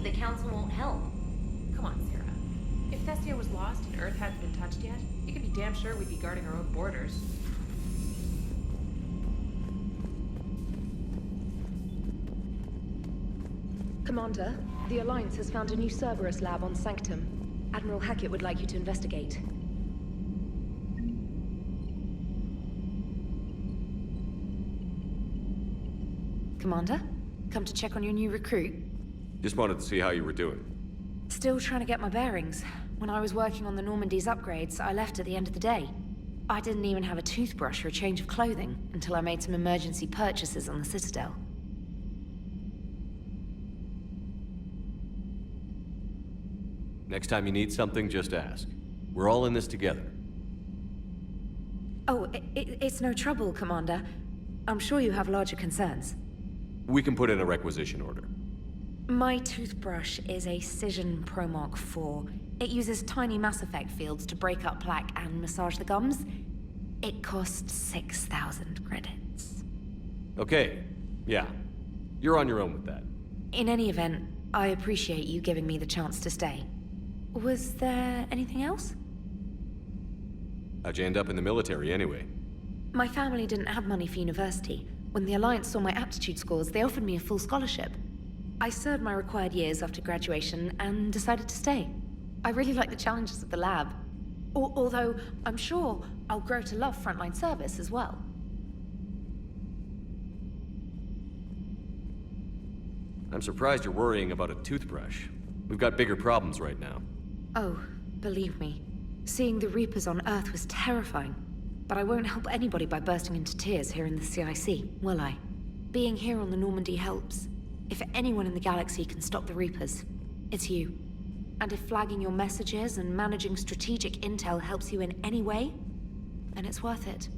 believe the Council won't help. Come on, Sarah. If Thestia was lost and Earth hadn't been touched yet, you can be damn sure we'd be guarding our own borders. Commander, the Alliance has found a new Cerberus lab on Sanctum. Admiral Hackett would like you to investigate. Commander, come to check on your new recruit? Just wanted to see how you were doing. Still trying to get my bearings. When I was working on the Normandy's upgrades, I left at the end of the day. I didn't even have a toothbrush or a change of clothing until I made some emergency purchases on the Citadel. Next time you need something, just ask. We're all in this together. Oh, it's no trouble, Commander. I'm sure you have larger concerns. We can put in a requisition order. My toothbrush is a Cision Pro Mark IV. It uses tiny Mass Effect fields to break up plaque and massage the gums. It costs 6,000 credits. Okay, yeah. You're on your own with that. In any event, I appreciate you giving me the chance to stay. Was there anything else? How'd you end up in the military anyway? My family didn't have money for university. When the Alliance saw my aptitude scores, they offered me a full scholarship. I served my required years after graduation and decided to stay. I really like the challenges of the lab. Although, I'm sure I'll grow to love frontline service as well. I'm surprised you're worrying about a toothbrush. We've got bigger problems right now. Oh, believe me. Seeing the Reapers on Earth was terrifying. But I won't help anybody by bursting into tears here in the CIC, will I? Being here on the Normandy helps. If anyone in the galaxy can stop the Reapers, it's you. And if flagging your messages and managing strategic intel helps you in any way, then it's worth it.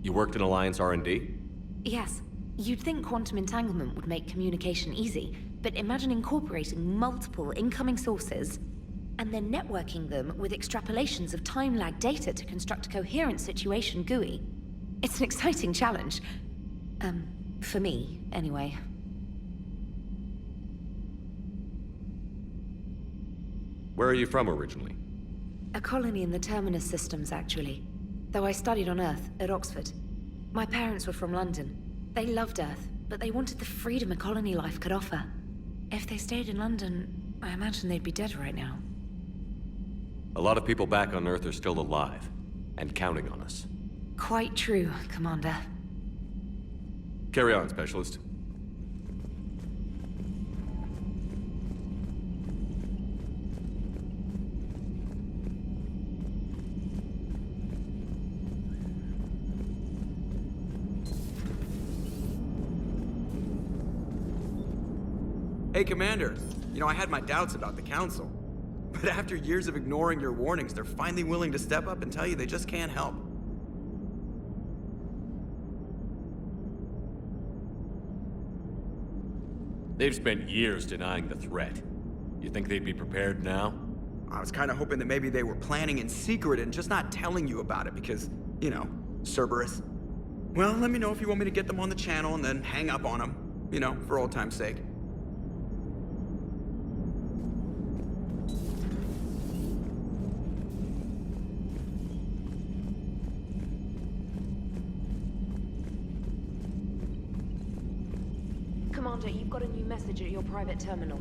You worked in Alliance R&D? Yes. You'd think quantum entanglement would make communication easy, but imagine incorporating multiple incoming sources and then networking them with extrapolations of time-lag data to construct a coherent situation GUI. It's an exciting challenge. For me, anyway. Where are you from originally? A colony in the Terminus systems, actually. Though I studied on Earth, at Oxford. My parents were from London. They loved Earth, but they wanted the freedom a colony life could offer. If they stayed in London, I imagine they'd be dead right now. A lot of people back on Earth are still alive, and counting on us. Quite true, Commander. Carry on, Specialist. Hey, Commander. You know, I had my doubts about the Council. But after years of ignoring your warnings, they're finally willing to step up and tell you they just can't help. They've spent years denying the threat. You think they'd be prepared now? I was kind of hoping that maybe they were planning in secret and just not telling you about it because, you know, Cerberus. Well, let me know if you want me to get them on the channel and then hang up on them. You know, for old time's sake. Commander, you've got a new message at your private terminal.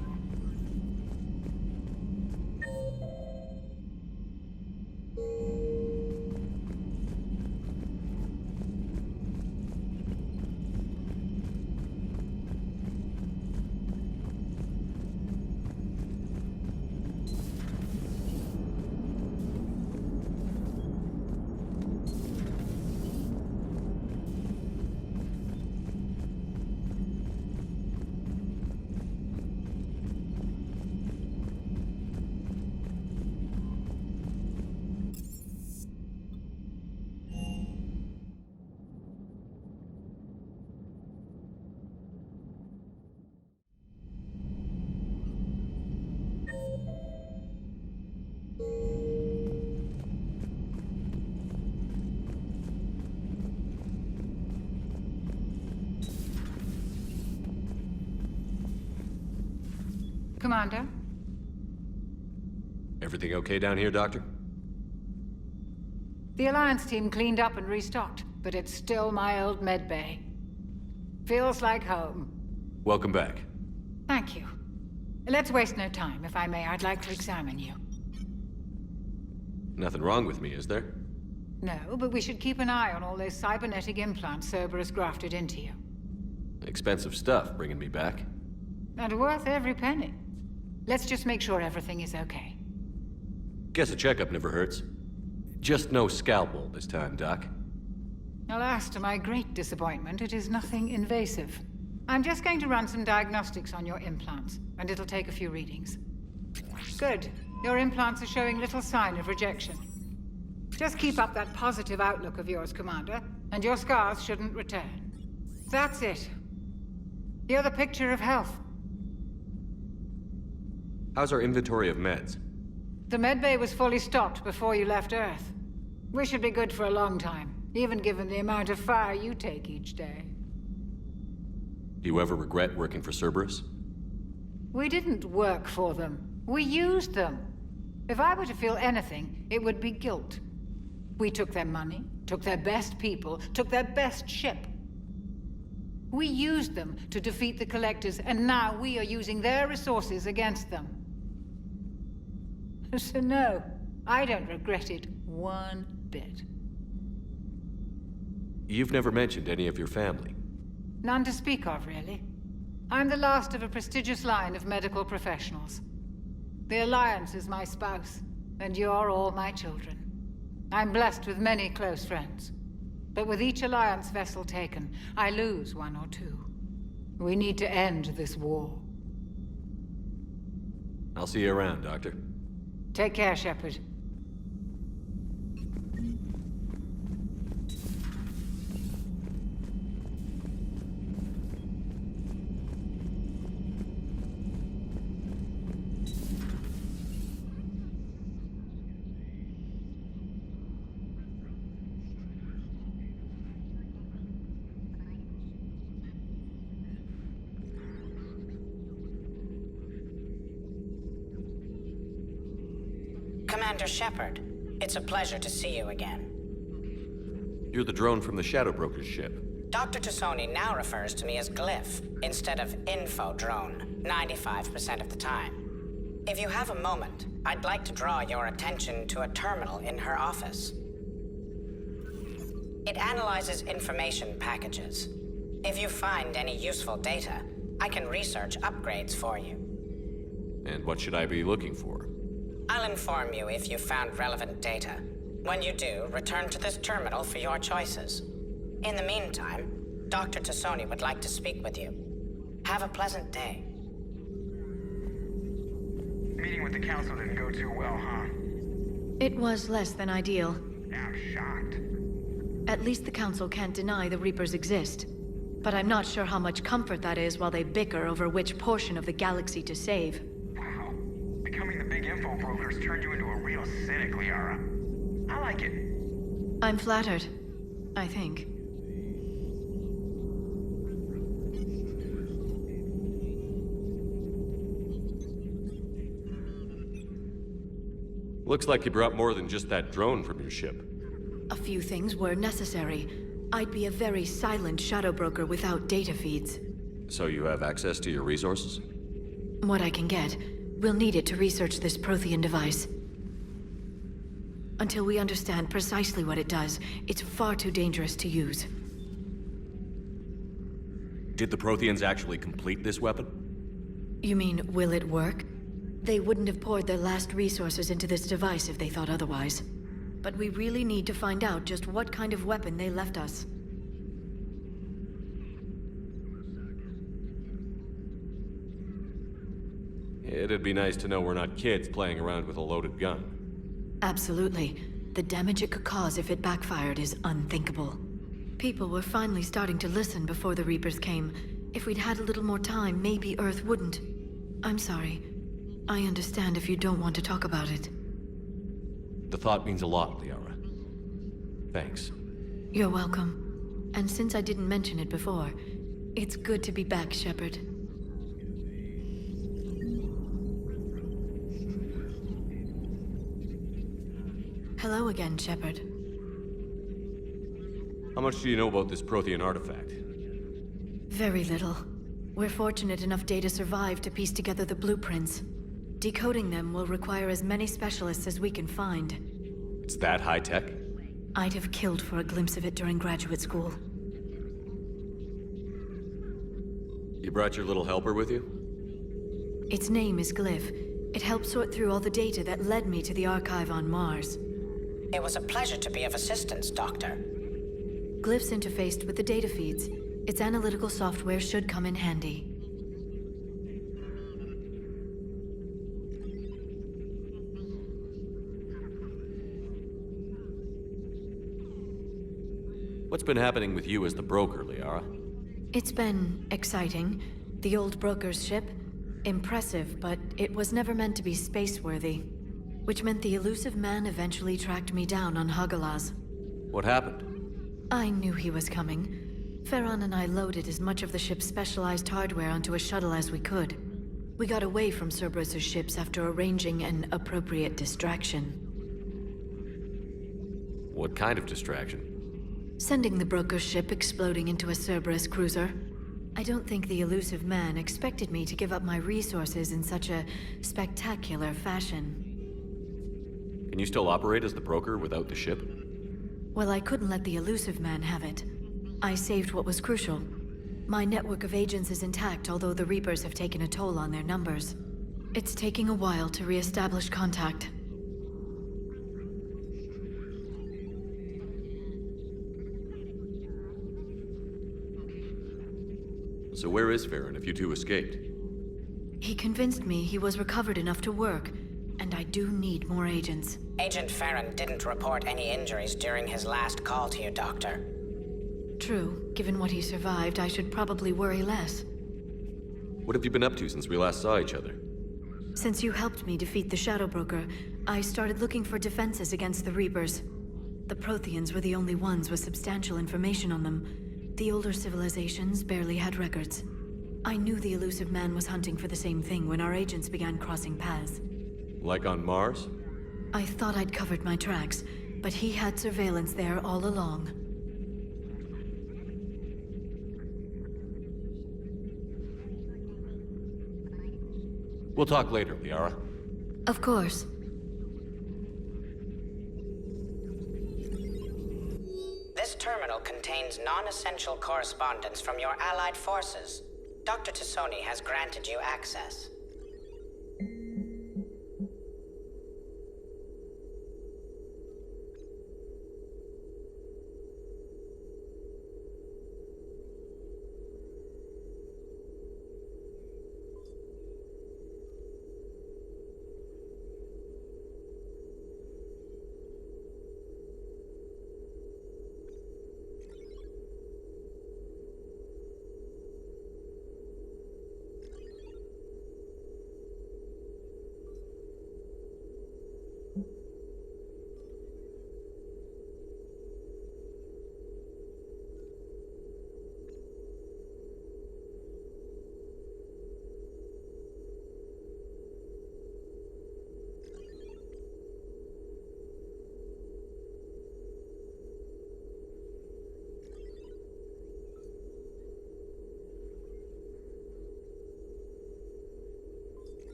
Commander? Everything okay down here, Doctor? The Alliance team cleaned up and restocked, but it's still my old medbay. Feels like home. Welcome back. Thank you. Let's waste no time. If I may, I'd like to examine you. Nothing wrong with me, is there? No, but we should keep an eye on all those cybernetic implants Cerberus grafted into you. Expensive stuff bringing me back. And worth every penny. Let's just make sure everything is okay. Guess a checkup never hurts. Just no scalpel this time, Doc. Alas, to my great disappointment, it is nothing invasive. I'm just going to run some diagnostics on your implants, and it'll take a few readings. Good. Your implants are showing little sign of rejection. Just keep up that positive outlook of yours, Commander, and your scars shouldn't return. That's it. You're the picture of health. How's our inventory of meds? The medbay was fully stocked before you left Earth. We should be good for a long time, even given the amount of fire you take each day. Do you ever regret working for Cerberus? We didn't work for them. We used them. If I were to feel anything, it would be guilt. We took their money, took their best people, took their best ship. We used them to defeat the Collectors, and now we are using their resources against them. So no, I don't regret it one bit. You've never mentioned any of your family. None to speak of, really. I'm the last of a prestigious line of medical professionals. The Alliance is my spouse, and you're all my children. I'm blessed with many close friends. But with each Alliance vessel taken, I lose one or two. We need to end this war. I'll see you around, Doctor. Take care, Shepard. Commander Shepard, it's a pleasure to see you again. You're the drone from the Shadow Broker's ship. Dr. Tassoni now refers to me as Glyph instead of Info Drone, 95% of the time. If you have a moment, I'd like to draw your attention to a terminal in her office. It analyzes information packages. If you find any useful data, I can research upgrades for you. And what should I be looking for? I'll inform you if you've found relevant data. When you do, return to this terminal for your choices. In the meantime, Dr. Tassoni would like to speak with you. Have a pleasant day. Meeting with the council didn't go too well, huh? It was less than ideal. I'm shocked. At least the council can't deny the Reapers exist. But I'm not sure how much comfort that is while they bicker over which portion of the galaxy to save. Wow. Becoming the big info broker's turned you into a real cynic, Liara. I like it. I'm flattered. I think. Looks like you brought more than just that drone from your ship. A few things were necessary. I'd be a very silent shadow broker without data feeds. So you have access to your resources? What I can get. We'll need it to research this Prothean device. Until we understand precisely what it does, it's far too dangerous to use. Did the Protheans actually complete this weapon? You mean, will it work? They wouldn't have poured their last resources into this device if they thought otherwise. But we really need to find out just what kind of weapon they left us. It'd be nice to know we're not kids playing around with a loaded gun. Absolutely. The damage it could cause if it backfired is unthinkable. People were finally starting to listen before the Reapers came. If we'd had a little more time, maybe Earth wouldn't. I'm sorry. I understand if you don't want to talk about it. The thought means a lot, Liara. Thanks. You're welcome. And since I didn't mention it before, it's good to be back, Shepard. Hello again, Shepard. How much do you know about this Prothean artifact? Very little. We're fortunate enough Data survived to piece together the blueprints. Decoding them will require as many specialists as we can find. It's that high-tech? I'd have killed for a glimpse of it during graduate school. You brought your little helper with you? Its name is Glyph. It helped sort through all the data that led me to the archive on Mars. It was a pleasure to be of assistance, Doctor. Glyph's interfaced with the data feeds. Its analytical software should come in handy. What's been happening with you as the broker, Liara? It's been exciting. The old broker's ship, impressive, but it was never meant to be space-worthy. Which meant the elusive man eventually tracked me down on Hagalaz. What happened? I knew he was coming. Farron and I loaded as much of the ship's specialized hardware onto a shuttle as we could. We got away from Cerberus' ships after arranging an appropriate distraction. What kind of distraction? Sending the broker's ship exploding into a Cerberus cruiser. I don't think the elusive man expected me to give up my resources in such a spectacular fashion. Can you still operate as the broker without the ship? Well, I couldn't let the elusive man have it. I saved what was crucial. My network of agents is intact, although the Reapers have taken a toll on their numbers. It's taking a while to re-establish contact. So where is Farron if you two escaped? He convinced me he was recovered enough to work, and I do need more agents. Agent Farron didn't report any injuries during his last call to you, Doctor. True. Given what he survived, I should probably worry less. What have you been up to since we last saw each other? Since you helped me defeat the Shadow Broker, I started looking for defenses against the Reapers. The Protheans were the only ones with substantial information on them. The older civilizations barely had records. I knew the elusive man was hunting for the same thing when our agents began crossing paths. Like on Mars? I thought I'd covered my tracks, but he had surveillance there all along. We'll talk later, Liara. Of course. This terminal contains non-essential correspondence from your allied forces. Dr. Tassoni has granted you access.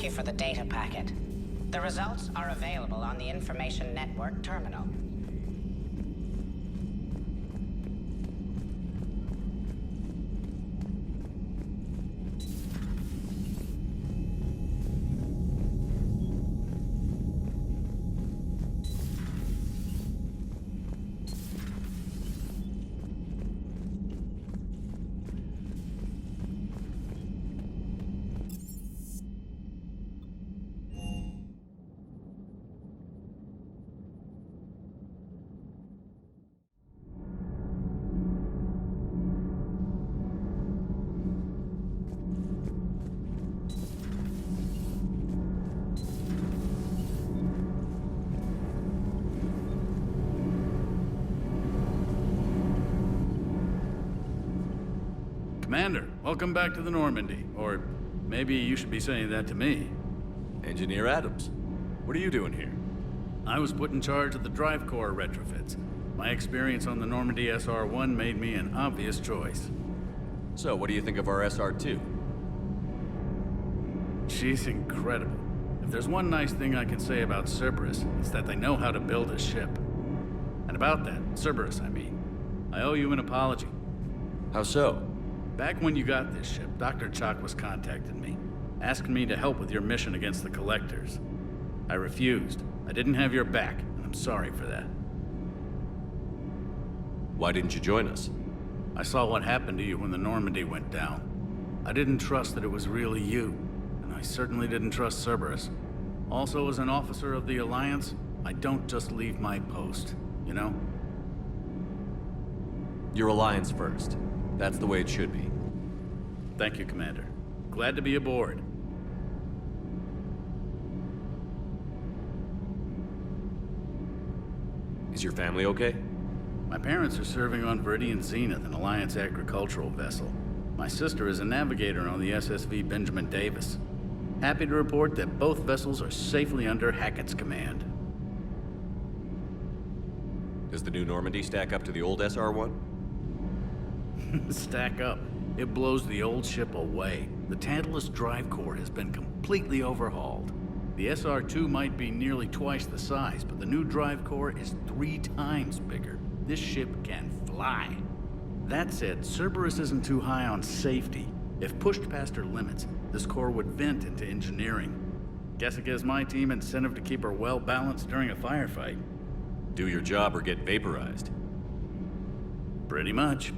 thank you for the data packet. The results are available on the Information Network terminal. Commander, welcome back to the Normandy. Or maybe you should be saying that to me. Engineer Adams, what are you doing here? I was put in charge of the drive core retrofits. My experience on the Normandy SR-1 made me an obvious choice. So, what do you think of our SR-2? She's incredible. If there's one nice thing I can say about Cerberus, it's that they know how to build a ship. And about that, Cerberus, I mean, I owe you an apology. How so? Back when you got this ship, Dr. Chakwas contacted me, asking me to help with your mission against the Collectors. I refused. I didn't have your back, and I'm sorry for that. Why didn't you join us? I saw what happened to you when the Normandy went down. I didn't trust that it was really you, and I certainly didn't trust Cerberus. Also, as an officer of the Alliance, I don't just leave my post, you know? Your Alliance first. That's the way it should be. Thank you, Commander. Glad to be aboard. Is your family okay? My parents are serving on Viridian Zenith, an Alliance agricultural vessel. My sister is a navigator on the SSV Benjamin Davis. Happy to report that both vessels are safely under Hackett's command. Does the new Normandy stack up to the old SR-1? Stack up. It blows the old ship away. The Tantalus drive core has been completely overhauled. The SR-2 might be nearly twice the size, but the new drive core is 3 times bigger. This ship can fly. That said, Cerberus isn't too high on safety. If pushed past her limits, this core would vent into engineering. Guess it gives my team incentive to keep her well balanced during a firefight. Do your job or get vaporized. Pretty much.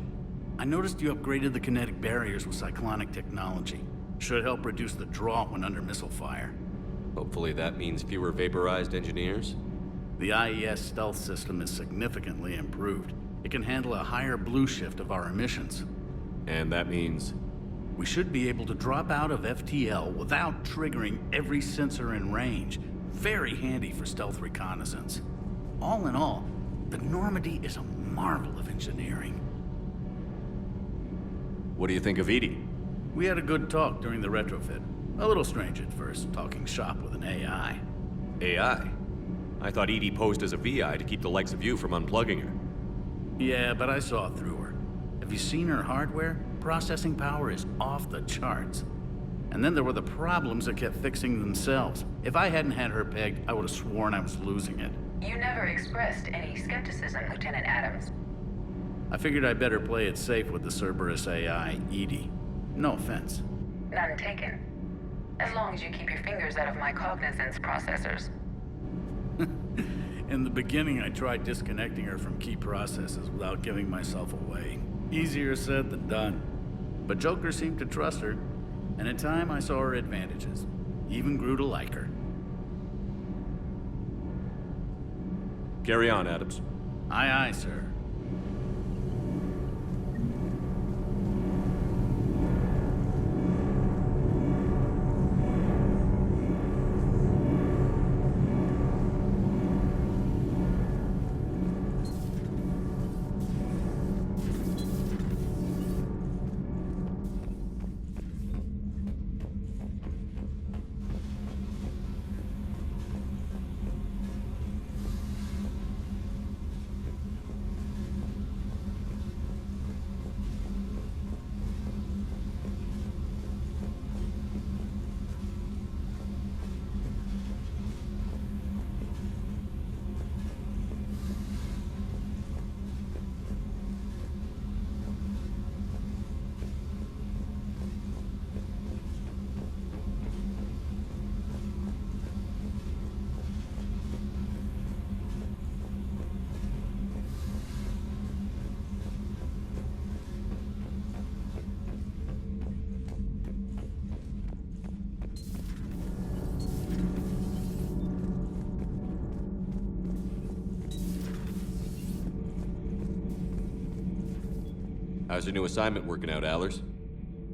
I noticed you upgraded the kinetic barriers with cyclonic technology. Should help reduce the draw when under missile fire. Hopefully that means fewer vaporized engineers. The IES stealth system is significantly improved. It can handle a higher blue shift of our emissions. And that means... We should be able to drop out of FTL without triggering every sensor in range. Very handy for stealth reconnaissance. All in all, the Normandy is a marvel of engineering. What do you think of Edie? We had a good talk during the retrofit. A little strange at first, talking shop with an AI. AI? I thought Edie posed as a VI to keep the likes of you from unplugging her. Yeah, but I saw through her. Have you seen her hardware? Processing power is off the charts. And then there were the problems that kept fixing themselves. If I hadn't had her pegged, I would have sworn I was losing it. You never expressed any skepticism, Lieutenant Adams. I figured I'd better play it safe with the Cerberus AI, Edie. No offense. None taken. As long as you keep your fingers out of my cognizance processors. In the beginning, I tried disconnecting her from key processes without giving myself away. Easier said than done. But Joker seemed to trust her, and in time I saw her advantages. Even grew to like her. Carry on, Adams. Aye, aye, sir. How's your new assignment working out, Allers?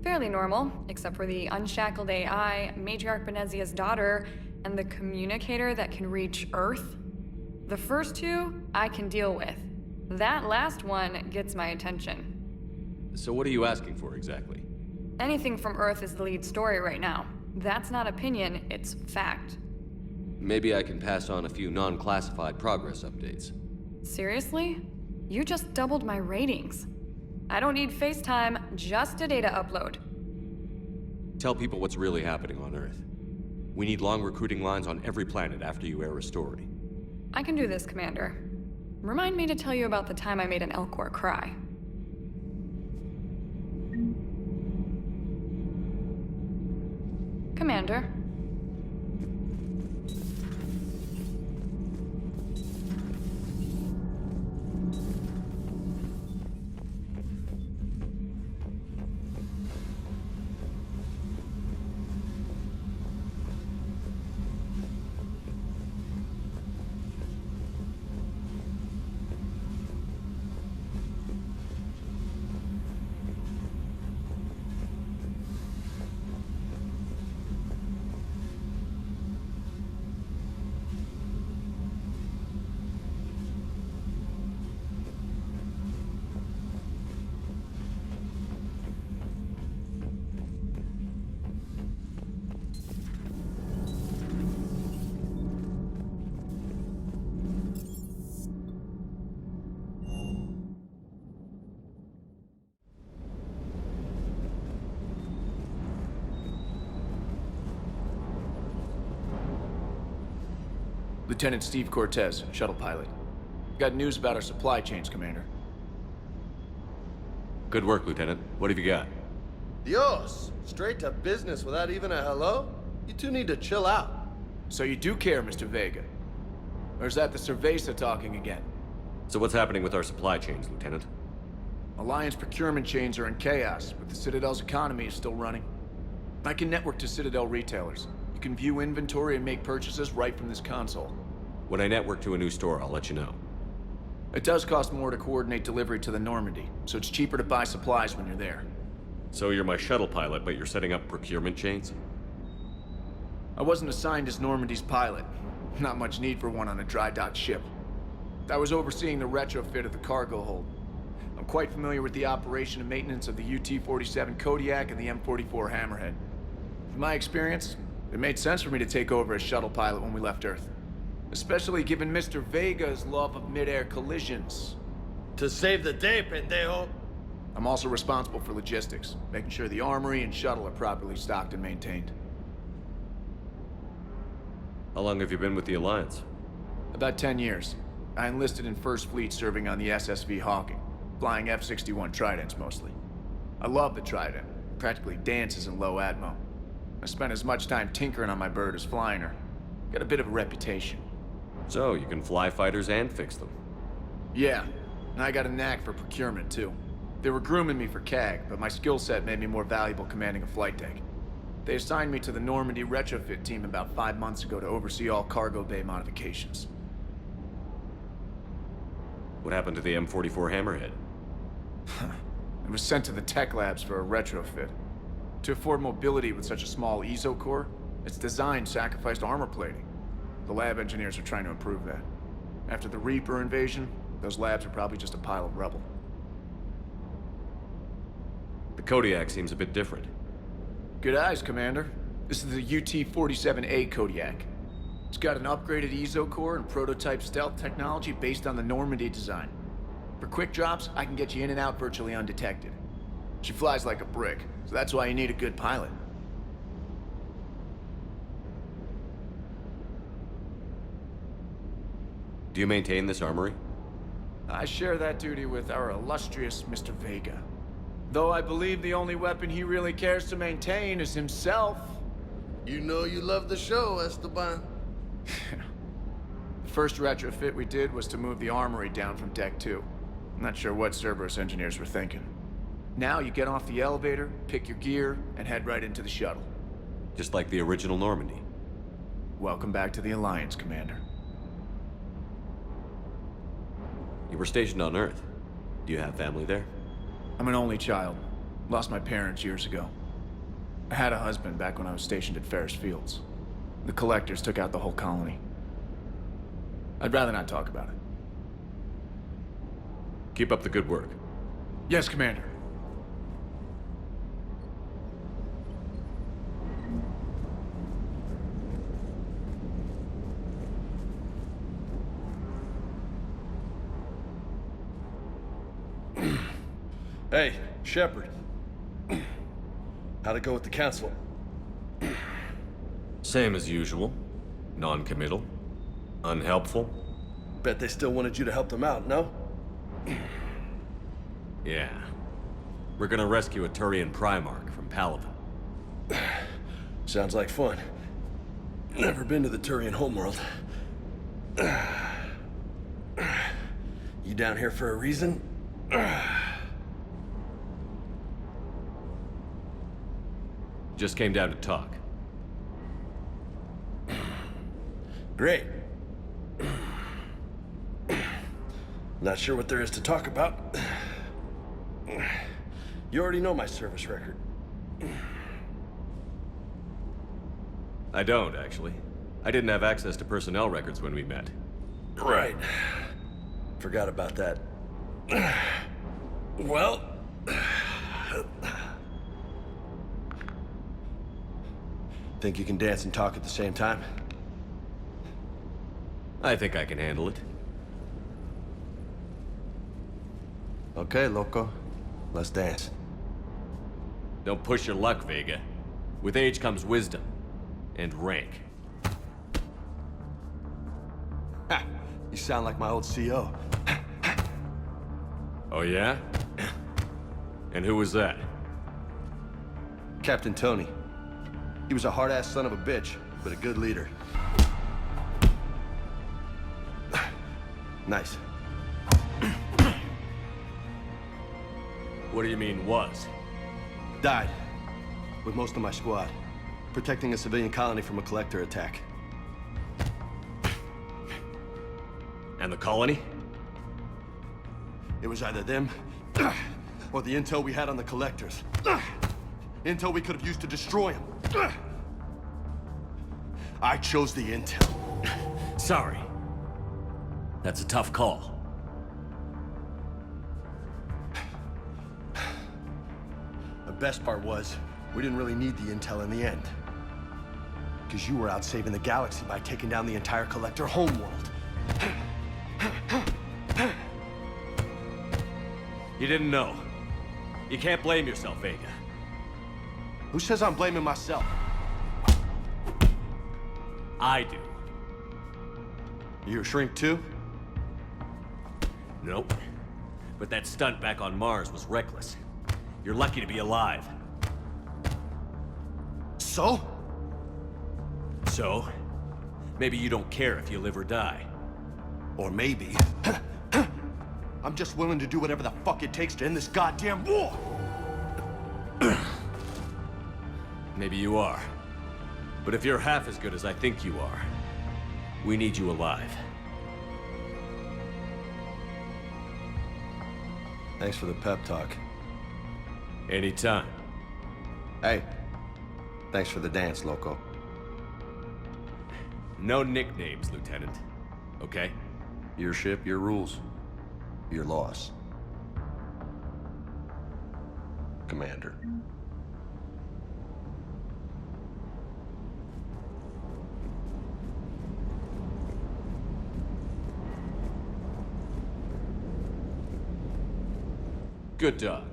Fairly normal, except for the unshackled AI, Matriarch Benezia's daughter, and the communicator that can reach Earth. The first two, I can deal with. That last one gets my attention. So what are you asking for, exactly? Anything from Earth is the lead story right now. That's not opinion, it's fact. Maybe I can pass on a few non-classified progress updates. Seriously? You just doubled my ratings. I don't need FaceTime, just a data upload. Tell people what's really happening on Earth. We need long recruiting lines on every planet after you air a story. I can do this, Commander. Remind me to tell you about the time I made an Elcor cry. Commander. Lieutenant Steve Cortez, shuttle pilot. Got news about our supply chains, Commander. Good work, Lieutenant. What have you got? Dios! Straight to business without even a hello? You two need to chill out. So you do care, Mr. Vega? Or is that the Cerveza talking again? So what's happening with our supply chains, Lieutenant? Alliance procurement chains are in chaos, but the Citadel's economy is still running. I can network to Citadel retailers. You can view inventory and make purchases right from this console. When I network to a new store, I'll let you know. It does cost more to coordinate delivery to the Normandy, so it's cheaper to buy supplies when you're there. So you're my shuttle pilot, but you're setting up procurement chains? I wasn't assigned as Normandy's pilot. Not much need for one on a dry dock ship. I was overseeing the retrofit of the cargo hold. I'm quite familiar with the operation and maintenance of the UT-47 Kodiak and the M44 Hammerhead. From my experience, it made sense for me to take over as shuttle pilot when we left Earth. Especially given Mr. Vega's love of mid-air collisions. To save the day, pendejo! I'm also responsible for logistics, making sure the armory and shuttle are properly stocked and maintained. How long have you been with the Alliance? About 10 years. I enlisted in First Fleet serving on the SSV Hawking, flying F-61 Tridents mostly. I love the Trident, practically dances in low atmo. I spent as much time tinkering on my bird as flying her. Got a bit of a reputation. So, you can fly fighters and fix them? Yeah, and I got a knack for procurement too. They were grooming me for CAG, but my skill set made me more valuable commanding a flight deck. They assigned me to the Normandy retrofit team about 5 months ago to oversee all cargo bay modifications. What happened to the M44 Hammerhead? It was sent to the tech labs for a retrofit. To afford mobility with such a small ESO core, its design sacrificed armor plating. The lab engineers are trying to improve that. After the Reaper invasion, those labs are probably just a pile of rubble. The Kodiak seems a bit different. Good eyes, Commander. This is the UT-47A Kodiak. It's got an upgraded ESO core and prototype stealth technology based on the Normandy design. For quick drops, I can get you in and out virtually undetected. She flies like a brick, so that's why you need a good pilot. Do you maintain this armory? I share that duty with our illustrious Mr. Vega. Though I believe the only weapon he really cares to maintain is himself. You know you love the show, Esteban. The first retrofit we did was to move the armory down from Deck 2. I'm not sure what Cerberus engineers were thinking. Now you get off the elevator, pick your gear, and head right into the shuttle. Just like the original Normandy. Welcome back to the Alliance, Commander. You were stationed on Earth. Do you have family there? I'm an only child. Lost my parents years ago. I had a husband back when I was stationed at Ferris Fields. The collectors took out the whole colony. I'd rather not talk about it. Keep up the good work. Yes, Commander. Hey, Shepard. How'd it go with the council? Same as usual. Non-committal. Unhelpful. Bet they still wanted you to help them out, no? Yeah. We're gonna rescue a Turian Primarch from Palaven. Sounds like fun. Never been to the Turian homeworld. You down here for a reason? Just came down to talk. Great. Not sure what there is to talk about. You already know my service record. I don't, actually. I didn't have access to personnel records when we met. Right. Forgot about that. Well... Think you can dance and talk at the same time? I think I can handle it. Okay, loco. Let's dance. Don't push your luck, Vega. With age comes wisdom. And rank. Ha! You sound like my old CO. Oh yeah? And who was that? Captain Tony. He was a hard-ass son of a bitch, but a good leader. Nice. What do you mean, was? Died. With most of my squad. Protecting a civilian colony from a collector attack. And the colony? It was either them, or the intel we had on the collectors. Intel we could have used to destroy them. I chose the intel. Sorry. That's a tough call. The best part was, we didn't really need the intel in the end. Because you were out saving the galaxy by taking down the entire collector homeworld. You didn't know. You can't blame yourself, Vega. Who says I'm blaming myself? I do. You a shrink too? Nope. But that stunt back on Mars was reckless. You're lucky to be alive. So? So? Maybe you don't care if you live or die. Or maybe... I'm just willing to do whatever the fuck it takes to end this goddamn war! Maybe you are. But if you're half as good as I think you are, we need you alive. Thanks for the pep talk. Anytime. Hey, thanks for the dance, loco. No nicknames, Lieutenant. Okay? Your ship, your rules. Your loss. Commander. Good dog.